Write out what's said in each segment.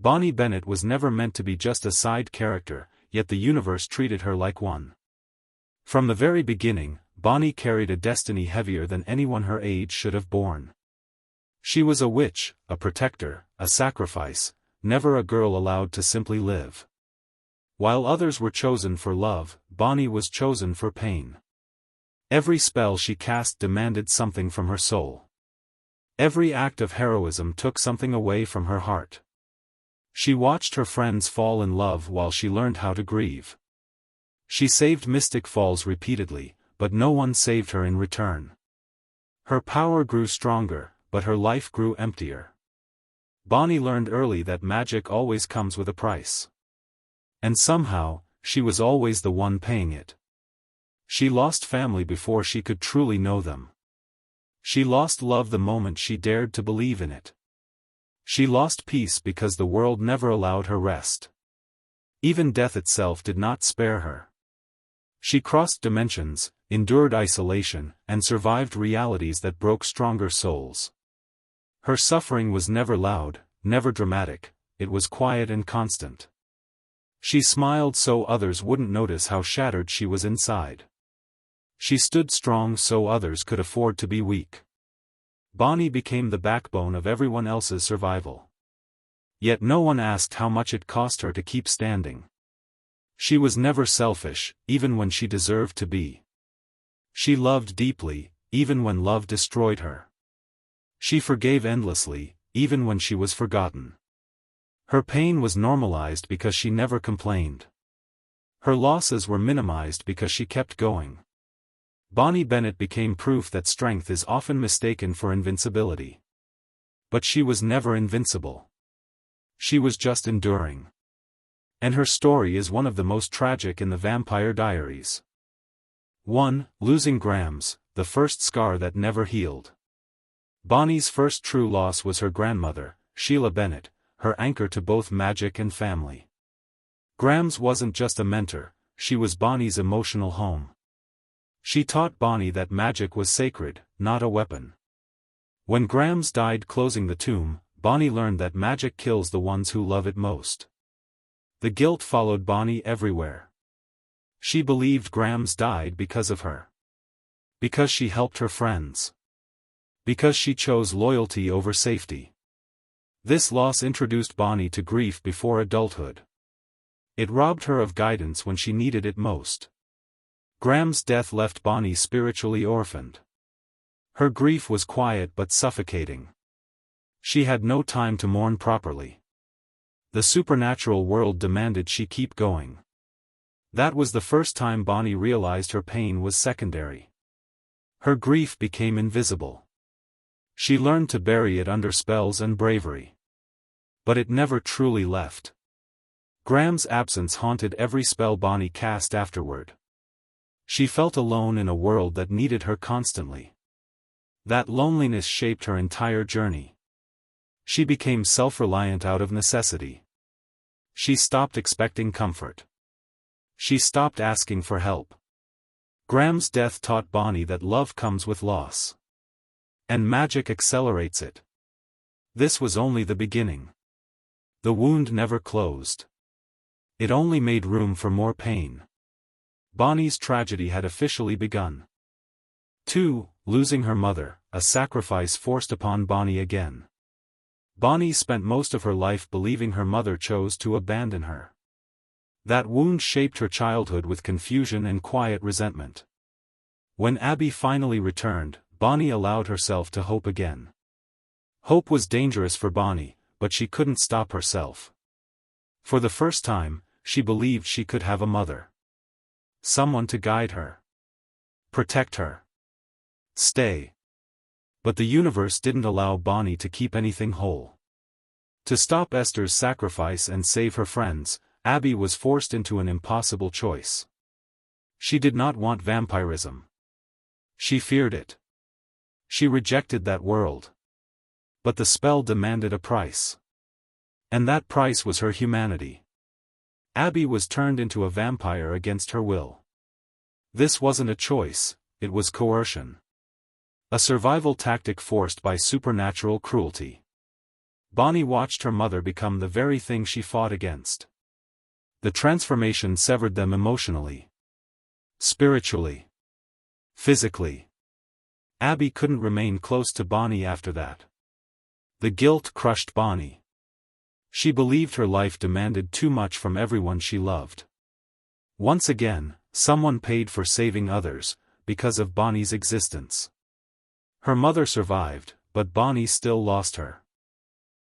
Bonnie Bennett was never meant to be just a side character, yet the universe treated her like one. From the very beginning, Bonnie carried a destiny heavier than anyone her age should have borne. She was a witch, a protector, a sacrifice, never a girl allowed to simply live. While others were chosen for love, Bonnie was chosen for pain. Every spell she cast demanded something from her soul. Every act of heroism took something away from her heart. She watched her friends fall in love while she learned how to grieve. She saved Mystic Falls repeatedly, but no one saved her in return. Her power grew stronger, but her life grew emptier. Bonnie learned early that magic always comes with a price. And somehow, she was always the one paying it. She lost family before she could truly know them. She lost love the moment she dared to believe in it. She lost peace because the world never allowed her rest. Even death itself did not spare her. She crossed dimensions, endured isolation, and survived realities that broke stronger souls. Her suffering was never loud, never dramatic, it was quiet and constant. She smiled so others wouldn't notice how shattered she was inside. She stood strong so others could afford to be weak. Bonnie became the backbone of everyone else's survival. Yet no one asked how much it cost her to keep standing. She was never selfish, even when she deserved to be. She loved deeply, even when love destroyed her. She forgave endlessly, even when she was forgotten. Her pain was normalized because she never complained. Her losses were minimized because she kept going. Bonnie Bennett became proof that strength is often mistaken for invincibility. But she was never invincible. She was just enduring. And her story is one of the most tragic in the Vampire Diaries. 1. Losing Grams, the first scar that never healed. Bonnie's first true loss was her grandmother, Sheila Bennett, her anchor to both magic and family. Grams wasn't just a mentor, she was Bonnie's emotional home. She taught Bonnie that magic was sacred, not a weapon. When Grams died closing the tomb, Bonnie learned that magic kills the ones who love it most. The guilt followed Bonnie everywhere. She believed Grams died because of her. Because she helped her friends. Because she chose loyalty over safety. This loss introduced Bonnie to grief before adulthood. It robbed her of guidance when she needed it most. Grams' death left Bonnie spiritually orphaned. Her grief was quiet but suffocating. She had no time to mourn properly. The supernatural world demanded she keep going. That was the first time Bonnie realized her pain was secondary. Her grief became invisible. She learned to bury it under spells and bravery. But it never truly left. Grams' absence haunted every spell Bonnie cast afterward. She felt alone in a world that needed her constantly. That loneliness shaped her entire journey. She became self-reliant out of necessity. She stopped expecting comfort. She stopped asking for help. Grams' death taught Bonnie that love comes with loss. And magic accelerates it. This was only the beginning. The wound never closed. It only made room for more pain. Bonnie's tragedy had officially begun. 2. Losing her mother, a sacrifice forced upon Bonnie again. Bonnie spent most of her life believing her mother chose to abandon her. That wound shaped her childhood with confusion and quiet resentment. When Abby finally returned, Bonnie allowed herself to hope again. Hope was dangerous for Bonnie, but she couldn't stop herself. For the first time, she believed she could have a mother. Someone to guide her. Protect her. Stay. But the universe didn't allow Bonnie to keep anything whole. To stop Esther's sacrifice and save her friends, Abby was forced into an impossible choice. She did not want vampirism. She feared it. She rejected that world. But the spell demanded a price. And that price was her humanity. Abby was turned into a vampire against her will. This wasn't a choice, it was coercion. A survival tactic forced by supernatural cruelty. Bonnie watched her mother become the very thing she fought against. The transformation severed them emotionally, spiritually, physically. Abby couldn't remain close to Bonnie after that. The guilt crushed Bonnie. She believed her life demanded too much from everyone she loved. Once again, someone paid for saving others, because of Bonnie's existence. Her mother survived, but Bonnie still lost her.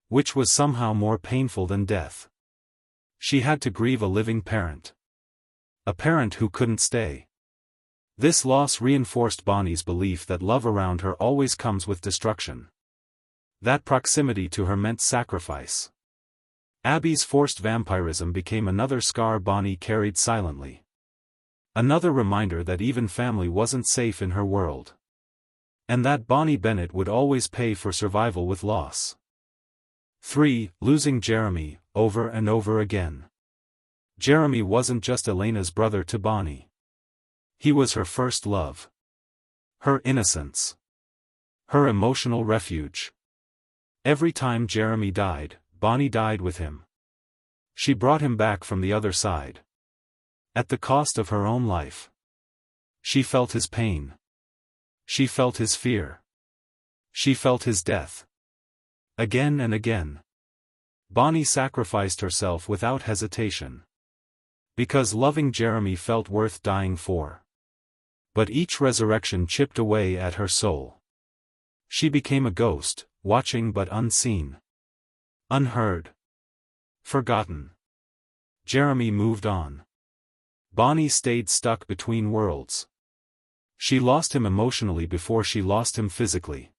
Which was somehow more painful than death. She had to grieve a living parent. A parent who couldn't stay. This loss reinforced Bonnie's belief that love around her always comes with destruction. That proximity to her meant sacrifice. Abby's forced vampirism became another scar Bonnie carried silently. Another reminder that even family wasn't safe in her world. And that Bonnie Bennett would always pay for survival with loss. 3. Losing Jeremy, over and over again. Jeremy wasn't just Elena's brother to Bonnie. He was her first love. Her innocence. Her emotional refuge. Every time Jeremy died, Bonnie died with him. She brought him back from the other side. At the cost of her own life. She felt his pain. She felt his fear. She felt his death. Again and again. Bonnie sacrificed herself without hesitation. Because loving Jeremy felt worth dying for. But each resurrection chipped away at her soul. She became a ghost, watching but unseen. Unheard. Forgotten. Jeremy moved on. Bonnie stayed stuck between worlds. She lost him emotionally before she lost him physically.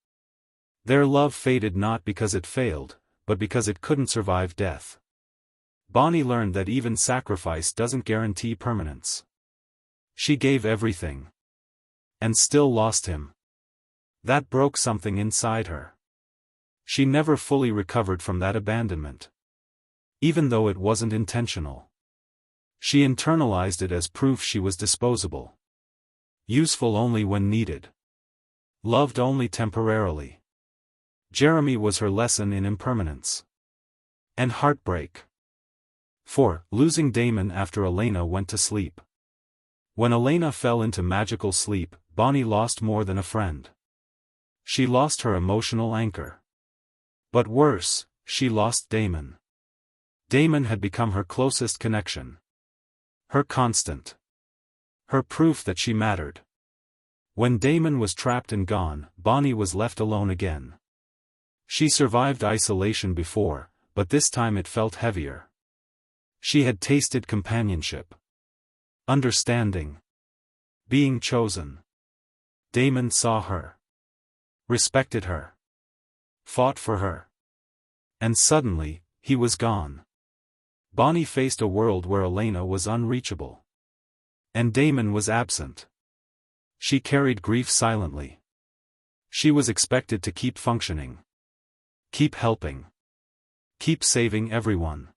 Their love faded not because it failed, but because it couldn't survive death. Bonnie learned that even sacrifice doesn't guarantee permanence. She gave everything. And still lost him. That broke something inside her. She never fully recovered from that abandonment. Even though it wasn't intentional. She internalized it as proof she was disposable. Useful only when needed. Loved only temporarily. Jeremy was her lesson in impermanence. And heartbreak. 4. Losing Damon after Elena went to sleep. When Elena fell into magical sleep, Bonnie lost more than a friend. She lost her emotional anchor. But worse, she lost Damon. Damon had become her closest connection. Her constant. Her proof that she mattered. When Damon was trapped and gone, Bonnie was left alone again. She survived isolation before, but this time it felt heavier. She had tasted companionship. Understanding. Being chosen. Damon saw her. Respected her. Fought for her. And suddenly, he was gone. Bonnie faced a world where Elena was unreachable. And Damon was absent. She carried grief silently. She was expected to keep functioning. Keep helping. Keep saving everyone.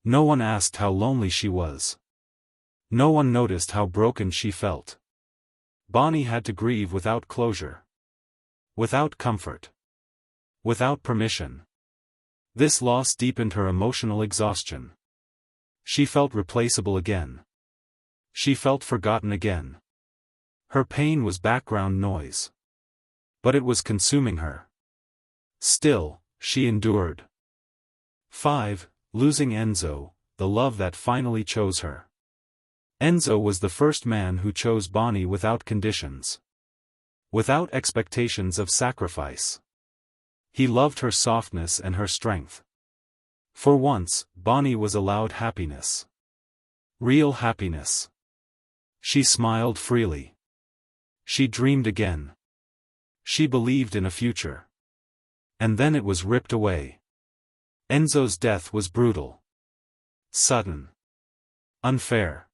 No one asked how lonely she was. No one noticed how broken she felt. Bonnie had to grieve without closure. Without comfort. Without permission. This loss deepened her emotional exhaustion. She felt replaceable again. She felt forgotten again. Her pain was background noise. But it was consuming her. Still, she endured. 5. Losing Enzo, the love that finally chose her. Enzo was the first man who chose Bonnie without conditions. Without expectations of sacrifice. He loved her softness and her strength. For once, Bonnie was allowed happiness. Real happiness. She smiled freely. She dreamed again. She believed in a future. And then it was ripped away. Enzo's death was brutal. Sudden. Unfair.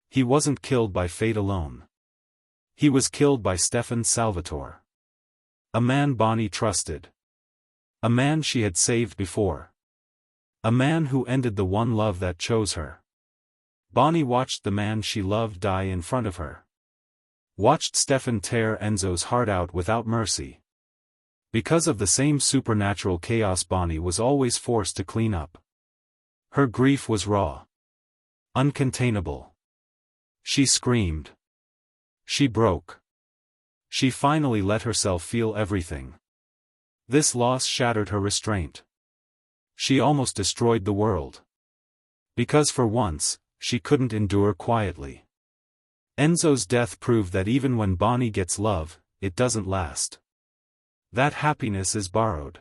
He wasn't killed by fate alone. He was killed by Stefan Salvatore. A man Bonnie trusted. A man she had saved before. A man who ended the one love that chose her. Bonnie watched the man she loved die in front of her. Watched Stefan tear Enzo's heart out without mercy. Because of the same supernatural chaos Bonnie was always forced to clean up. Her grief was raw. Uncontainable. She screamed. She broke. She finally let herself feel everything. This loss shattered her restraint. She almost destroyed the world. Because for once, she couldn't endure quietly. Enzo's death proved that even when Bonnie gets love, it doesn't last. That happiness is borrowed.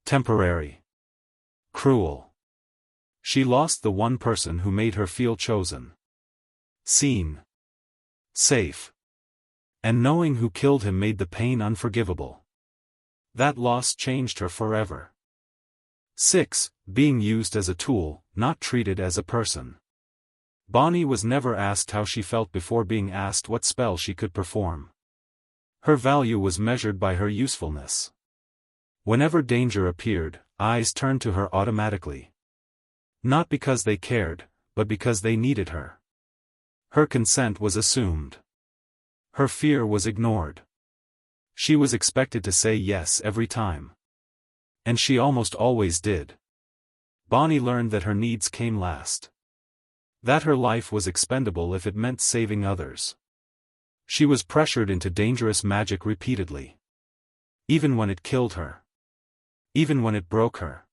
Temporary. Cruel. She lost the one person who made her feel chosen. Seen. Safe. And knowing who killed him made the pain unforgivable. That loss changed her forever. 6. Being used as a tool, not treated as a person. Bonnie was never asked how she felt before being asked what spell she could perform. Her value was measured by her usefulness. Whenever danger appeared, eyes turned to her automatically. Not because they cared, but because they needed her. Her consent was assumed. Her fear was ignored. She was expected to say yes every time. And she almost always did. Bonnie learned that her needs came last. That her life was expendable if it meant saving others. She was pressured into dangerous magic repeatedly. Even when it killed her. Even when it broke her.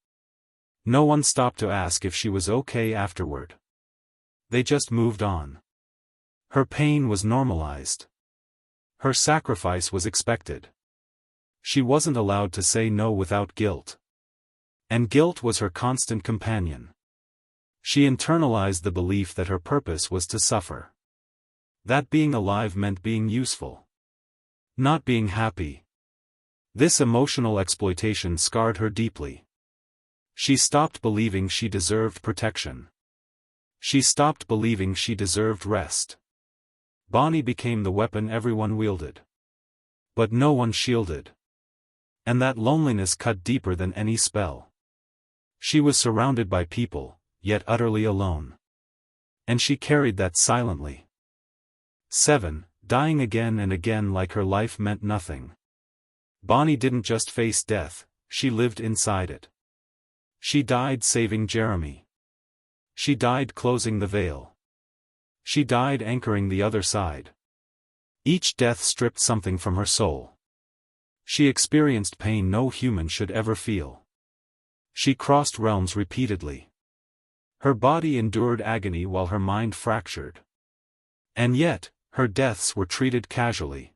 No one stopped to ask if she was okay afterward. They just moved on. Her pain was normalized. Her sacrifice was expected. She wasn't allowed to say no without guilt. And guilt was her constant companion. She internalized the belief that her purpose was to suffer. That being alive meant being useful. Not being happy. This emotional exploitation scarred her deeply. She stopped believing she deserved protection. She stopped believing she deserved rest. Bonnie became the weapon everyone wielded. But no one shielded. And that loneliness cut deeper than any spell. She was surrounded by people, yet utterly alone. And she carried that silently. 7. Dying again and again like her life meant nothing. Bonnie didn't just face death, she lived inside it. She died saving Jeremy. She died closing the veil. She died anchoring the other side. Each death stripped something from her soul. She experienced pain no human should ever feel. She crossed realms repeatedly. Her body endured agony while her mind fractured. And yet, her deaths were treated casually.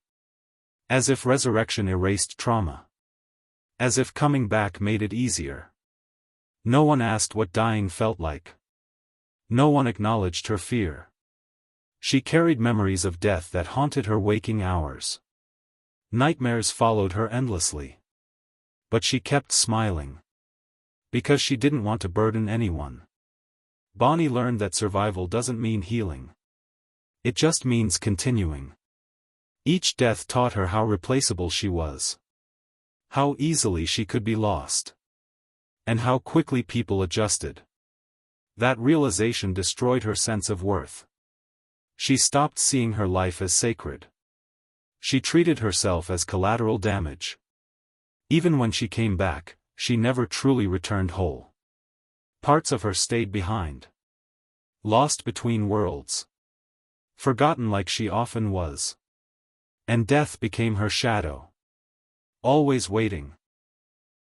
As if resurrection erased trauma. As if coming back made it easier. No one asked what dying felt like. No one acknowledged her fear. She carried memories of death that haunted her waking hours. Nightmares followed her endlessly. But she kept smiling. Because she didn't want to burden anyone. Bonnie learned that survival doesn't mean healing. It just means continuing. Each death taught her how replaceable she was. How easily she could be lost. And how quickly people adjusted. That realization destroyed her sense of worth. She stopped seeing her life as sacred. She treated herself as collateral damage. Even when she came back, she never truly returned whole. Parts of her stayed behind. Lost between worlds. Forgotten like she often was. And death became her shadow. Always waiting.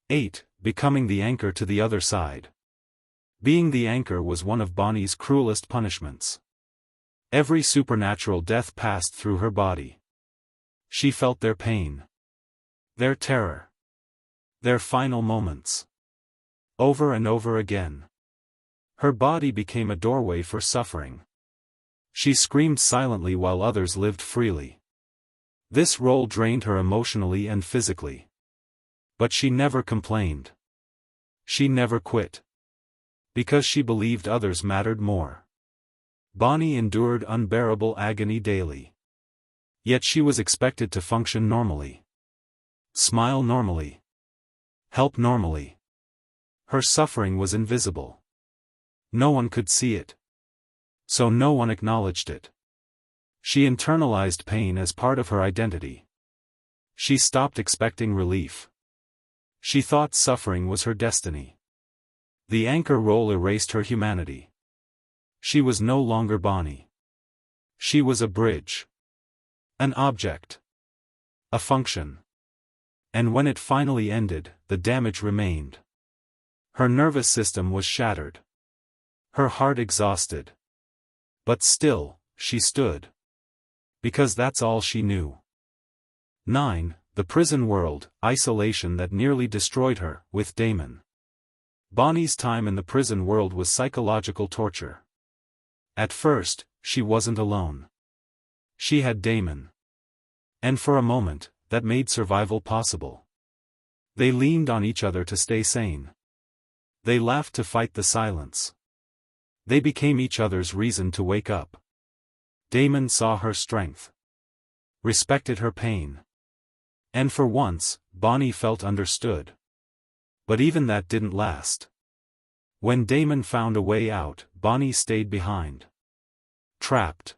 8. Becoming the anchor to the other side. Being the anchor was one of Bonnie's cruelest punishments. Every supernatural death passed through her body. She felt their pain. Their terror. Their final moments. Over and over again. Her body became a doorway for suffering. She screamed silently while others lived freely. This role drained her emotionally and physically. But she never complained. She never quit. Because she believed others mattered more. Bonnie endured unbearable agony daily. Yet she was expected to function normally. Smile normally. Help normally. Her suffering was invisible. No one could see it. So no one acknowledged it. She internalized pain as part of her identity. She stopped expecting relief. She thought suffering was her destiny. The anchor roll erased her humanity. She was no longer Bonnie. She was a bridge. An object. A function. And when it finally ended, the damage remained. Her nervous system was shattered. Her heart exhausted. But still, she stood. Because that's all she knew. 9. The prison world, isolation that nearly destroyed her, with Damon. Bonnie's time in the prison world was psychological torture. At first, she wasn't alone. She had Damon. And for a moment, that made survival possible. They leaned on each other to stay sane. They laughed to fight the silence. They became each other's reason to wake up. Damon saw her strength. Respected her pain. And for once, Bonnie felt understood. But even that didn't last. When Damon found a way out, Bonnie stayed behind. Trapped.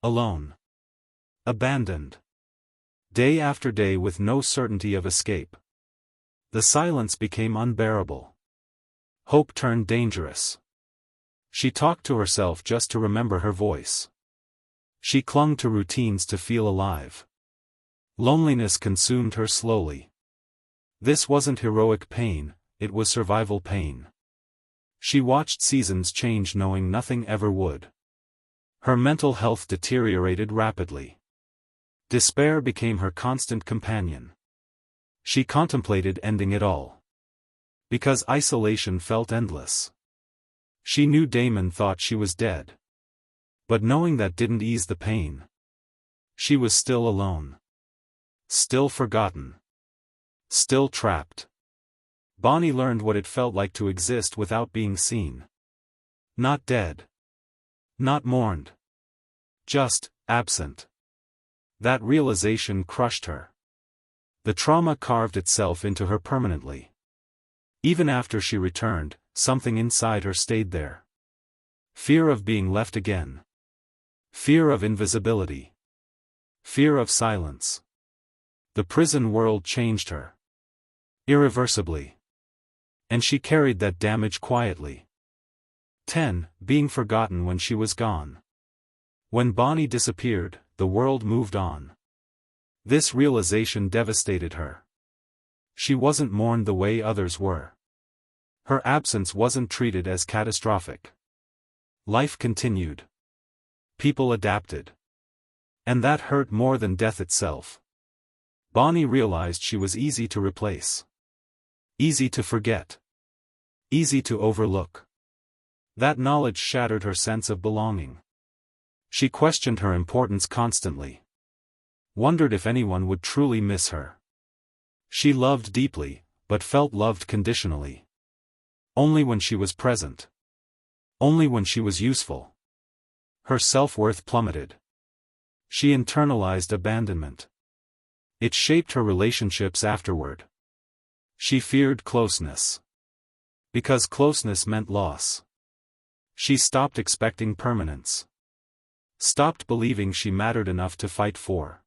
Alone. Abandoned. Day after day with no certainty of escape. The silence became unbearable. Hope turned dangerous. She talked to herself just to remember her voice. She clung to routines to feel alive. Loneliness consumed her slowly. This wasn't heroic pain, it was survival pain. She watched seasons change knowing nothing ever would. Her mental health deteriorated rapidly. Despair became her constant companion. She contemplated ending it all. Because isolation felt endless. She knew Damon thought she was dead. But knowing that didn't ease the pain. She was still alone. Still forgotten. Still trapped. Bonnie learned what it felt like to exist without being seen. Not dead. Not mourned. Just, absent. That realization crushed her. The trauma carved itself into her permanently. Even after she returned, something inside her stayed there. Fear of being left again. Fear of invisibility. Fear of silence. The prison world changed her. Irreversibly. And she carried that damage quietly. 10. Being forgotten when she was gone. When Bonnie disappeared, the world moved on. This realization devastated her. She wasn't mourned the way others were. Her absence wasn't treated as catastrophic. Life continued. People adapted. And that hurt more than death itself. Bonnie realized she was easy to replace. Easy to forget. Easy to overlook. That knowledge shattered her sense of belonging. She questioned her importance constantly. Wondered if anyone would truly miss her. She loved deeply, but felt loved conditionally. Only when she was present. Only when she was useful. Her self-worth plummeted. She internalized abandonment. It shaped her relationships afterward. She feared closeness. Because closeness meant loss. She stopped expecting permanence. Stopped believing she mattered enough to fight for.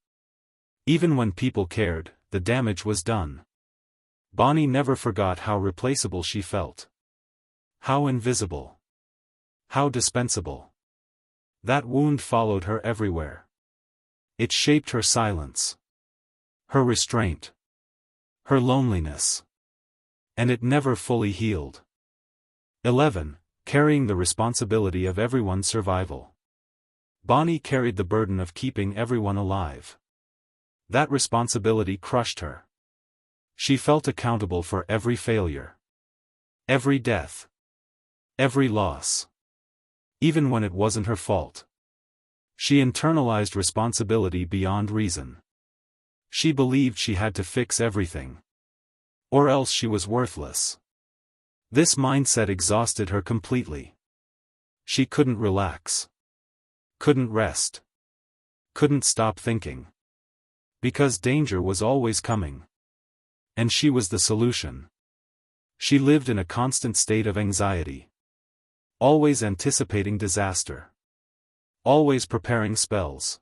Even when people cared, the damage was done. Bonnie never forgot how replaceable she felt. How invisible. How dispensable. That wound followed her everywhere. It shaped her silence. Her restraint. Her loneliness. And it never fully healed. 11. Carrying the responsibility of everyone's survival. Bonnie carried the burden of keeping everyone alive. That responsibility crushed her. She felt accountable for every failure. Every death. Every loss. Even when it wasn't her fault. She internalized responsibility beyond reason. She believed she had to fix everything. Or else she was worthless. This mindset exhausted her completely. She couldn't relax. Couldn't rest. Couldn't stop thinking. Because danger was always coming. And she was the solution. She lived in a constant state of anxiety. Always anticipating disaster. Always preparing spells.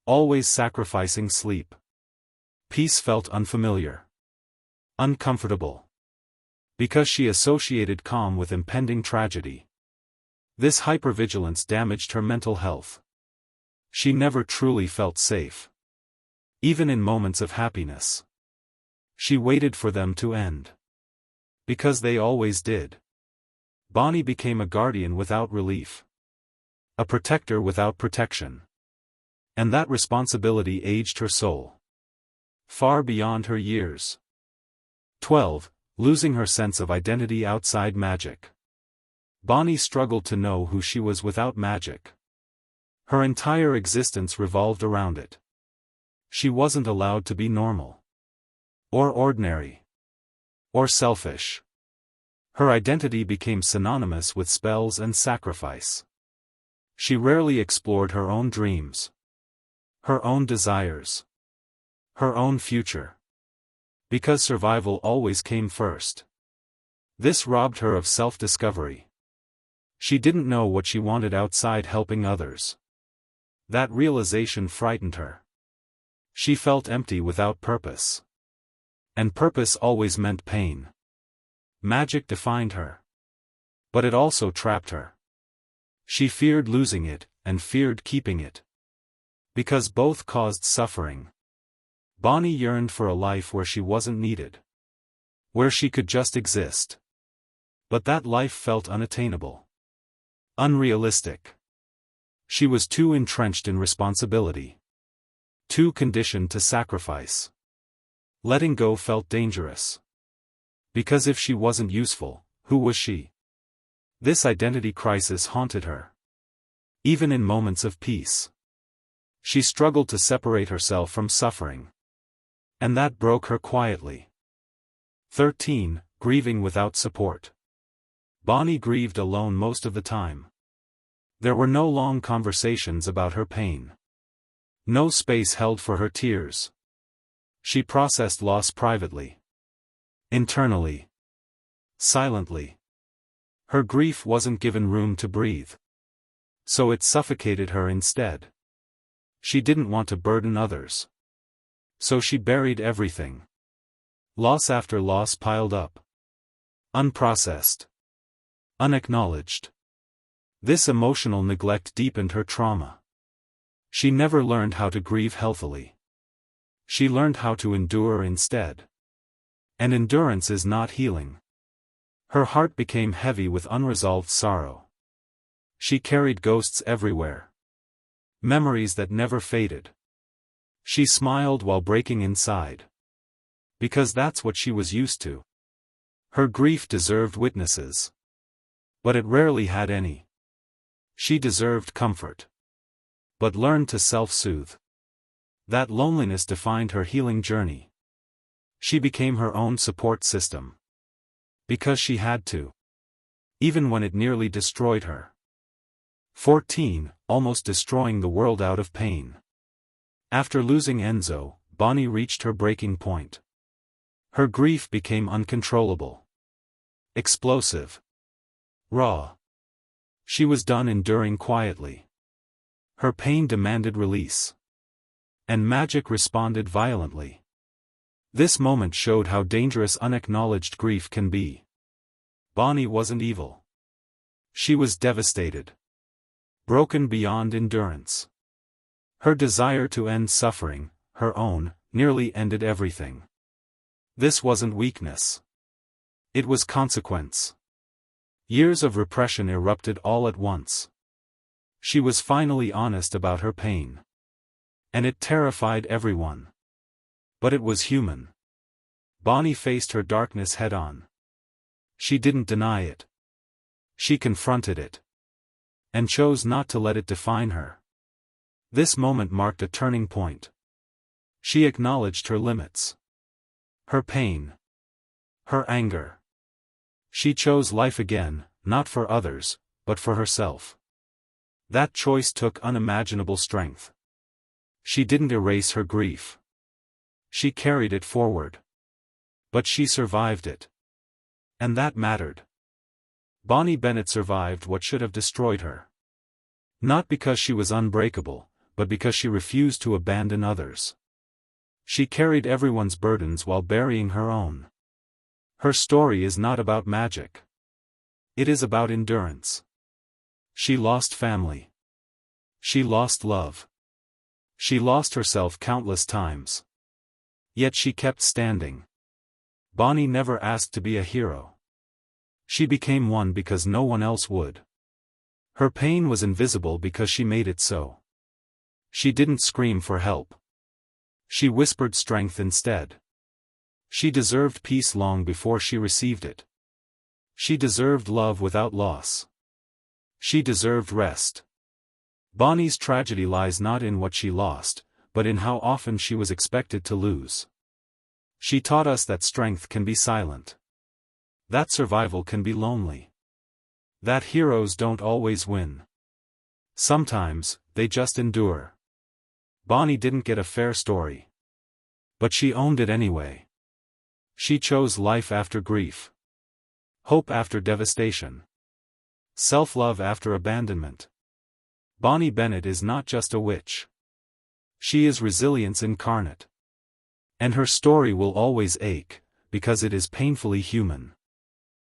Always sacrificing sleep. Peace felt unfamiliar. Uncomfortable. Because she associated calm with impending tragedy. This hypervigilance damaged her mental health. She never truly felt safe. Even in moments of happiness. She waited for them to end. Because they always did. Bonnie became a guardian without relief. A protector without protection. And that responsibility aged her soul. Far beyond her years. 12. Losing her sense of identity outside magic. Bonnie struggled to know who she was without magic. Her entire existence revolved around it. She wasn't allowed to be normal. Or ordinary. Or selfish. Her identity became synonymous with spells and sacrifice. She rarely explored her own dreams. Her own desires. Her own future. Because survival always came first. This robbed her of self-discovery. She didn't know what she wanted outside helping others. That realization frightened her. She felt empty without purpose. And purpose always meant pain. Magic defined her. But it also trapped her. She feared losing it, and feared keeping it. Because both caused suffering. Bonnie yearned for a life where she wasn't needed. Where she could just exist. But that life felt unattainable. Unrealistic. She was too entrenched in responsibility. Too conditioned to sacrifice. Letting go felt dangerous. Because if she wasn't useful, who was she? This identity crisis haunted her. Even in moments of peace. She struggled to separate herself from suffering. And that broke her quietly. 13. Grieving without support. Bonnie grieved alone most of the time. There were no long conversations about her pain. No space held for her tears. She processed loss privately. Internally. Silently. Her grief wasn't given room to breathe. So it suffocated her instead. She didn't want to burden others. So she buried everything. Loss after loss piled up. Unprocessed. Unacknowledged. This emotional neglect deepened her trauma. She never learned how to grieve healthily. She learned how to endure instead. And endurance is not healing. Her heart became heavy with unresolved sorrow. She carried ghosts everywhere. Memories that never faded. She smiled while breaking inside. Because that's what she was used to. Her grief deserved witnesses. But it rarely had any. She deserved comfort. But learned to self-soothe. That loneliness defined her healing journey. She became her own support system. Because she had to. Even when it nearly destroyed her. 14. Almost destroying the world out of pain. After losing Enzo, Bonnie reached her breaking point. Her grief became uncontrollable. Explosive. Raw. She was done enduring quietly. Her pain demanded release. And magic responded violently. This moment showed how dangerous unacknowledged grief can be. Bonnie wasn't evil. She was devastated. Broken beyond endurance. Her desire to end suffering, her own, nearly ended everything. This wasn't weakness. It was consequence. Years of repression erupted all at once. She was finally honest about her pain. And it terrified everyone. But it was human. Bonnie faced her darkness head-on. She didn't deny it. She confronted it. And chose not to let it define her. This moment marked a turning point. She acknowledged her limits. Her pain. Her anger. She chose life again, not for others, but for herself. That choice took unimaginable strength. She didn't erase her grief. She carried it forward. But she survived it. And that mattered. Bonnie Bennett survived what should have destroyed her. Not because she was unbreakable, but because she refused to abandon others. She carried everyone's burdens while burying her own. Her story is not about magic. It is about endurance. She lost family. She lost love. She lost herself countless times. Yet she kept standing. Bonnie never asked to be a hero. She became one because no one else would. Her pain was invisible because she made it so. She didn't scream for help. She whispered strength instead. She deserved peace long before she received it. She deserved love without loss. She deserved rest. Bonnie's tragedy lies not in what she lost, but in how often she was expected to lose. She taught us that strength can be silent. That survival can be lonely. That heroes don't always win. Sometimes, they just endure. Bonnie didn't get a fair story. But she owned it anyway. She chose life after grief. Hope after devastation. Self-love after abandonment. Bonnie Bennett is not just a witch. She is resilience incarnate. And her story will always ache, because it is painfully human.